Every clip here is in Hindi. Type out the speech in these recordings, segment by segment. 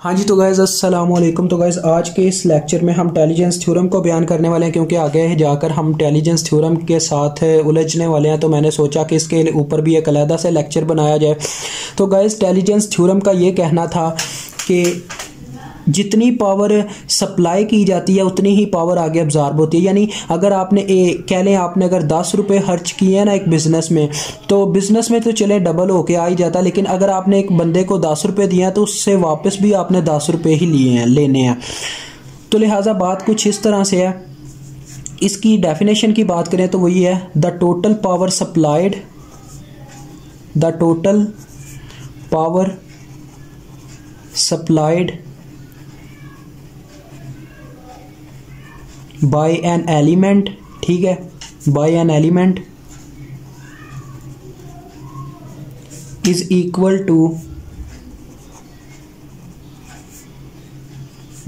हाँ जी, तो गाइज़ अस्सलाम वालेकुम। तो गाइज़ आज के इस लेक्चर में हम इंटेलिजेंस थ्योरम को बयान करने वाले हैं, क्योंकि आगे जाकर हम इंटेलिजेंस थ्योरम के साथ उलझने वाले हैं। तो मैंने सोचा कि इसके ऊपर भी एक अलग से लेक्चर बनाया जाए। तो गाइज़ इंटेलिजेंस थ्योरम का ये कहना था कि जितनी पावर सप्लाई की जाती है उतनी ही पावर आगे अब्जॉर्ब होती है। यानी अगर आपने कह लें आपने अगर 10 रुपये खर्च किए हैं ना एक बिज़नेस में, तो बिज़नेस में तो चले डबल होके आ ही जाता, लेकिन अगर आपने एक बंदे को 10 रुपये दिए हैं तो उससे वापस भी आपने 10 रुपये ही लिए हैं, लेने हैं। तो लिहाजा बात कुछ इस तरह से है। इसकी डेफिनेशन की बात करें तो वही है the total power supplied, the total power supplied by an element, ठीक है, by an element is equal to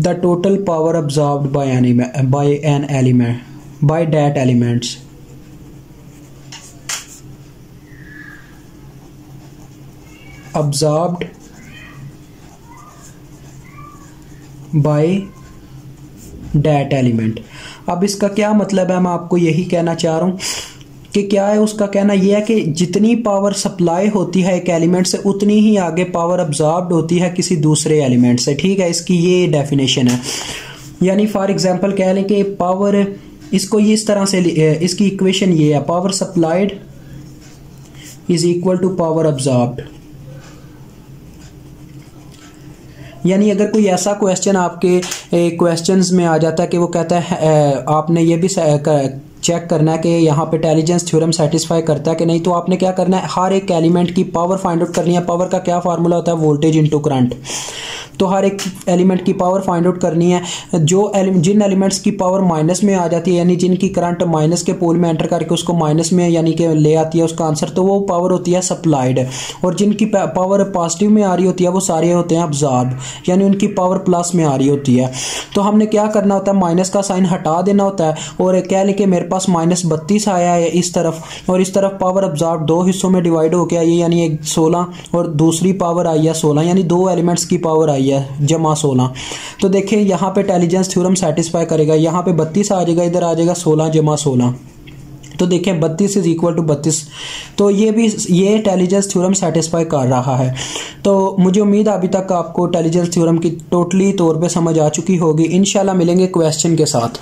the total power absorbed by an element by that elements. Absorbed by that element. अब इसका क्या मतलब है, मैं आपको यही कहना चाह रहा हूं कि क्या है उसका कहना यह है कि जितनी पावर सप्लाई होती है एक एलिमेंट से उतनी ही आगे पावर अब्जॉर्ब्ड होती है किसी दूसरे एलिमेंट से, ठीक है। इसकी ये डेफिनेशन है। यानी फॉर एग्जांपल कह लें कि पावर, इसको ये इस तरह से, इसकी इक्वेशन ये है, power supplied is equal to power absorbed. यानी अगर कोई ऐसा क्वेश्चन आपके क्वेश्चंस में आ जाता है कि वो कहता है आपने ये भी चेक करना है कि यहाँ पे इंटेलिजेंस थ्योरम सेटिस्फाई करता है कि नहीं, तो आपने क्या करना है, हर एक एलिमेंट की पावर फाइंड आउट करनी है। पावर का क्या फार्मूला होता है, वोल्टेज इनटू करंट। तो हर एक एलिमेंट की पावर फाइंड आउट करनी है। जिन एलिमेंट्स की पावर माइनस में आ जाती है, यानी जिनकी करंट माइनस के पोल में एंटर करके उसको माइनस में यानी कि ले आती है उसका आंसर, तो वो पावर होती है सप्लाइड। और जिनकी पावर पॉजिटिव में आ रही होती है वो सारे होते हैं अब्जॉर्ब, यानी उनकी पावर प्लस में आ रही होती है। तो हमने क्या करना होता है, माइनस का साइन हटा देना होता है और कह लें कि मेरे पास -32 आया है इस तरफ, और इस तरफ पावर अब्जॉर्ब दो हिस्सों में डिवाइड होकर आई है, यानी एक 16 और दूसरी पावर आई है 16, यानी दो एलिमेंट्स की पावर आई है जमा 16। तो देखें यहाँ पे इंटेलिजेंस थ्योरम सेटिस्फाई करेगा। यहाँ पे 32 आ जाएगा, इधर आ जाएगा 16 जमा 16। तो देखें 32 इज इक्वल टू 32। तो ये इंटेलिजेंस थ्योरम सेटिस्फाई कर रहा है। तो मुझे उम्मीद है अभी तक आपको इंटेलिजेंस थ्योरम की टोटली तौर पे समझ आ चुकी होगी। इंशाल्लाह मिलेंगे क्वेश्चन के साथ।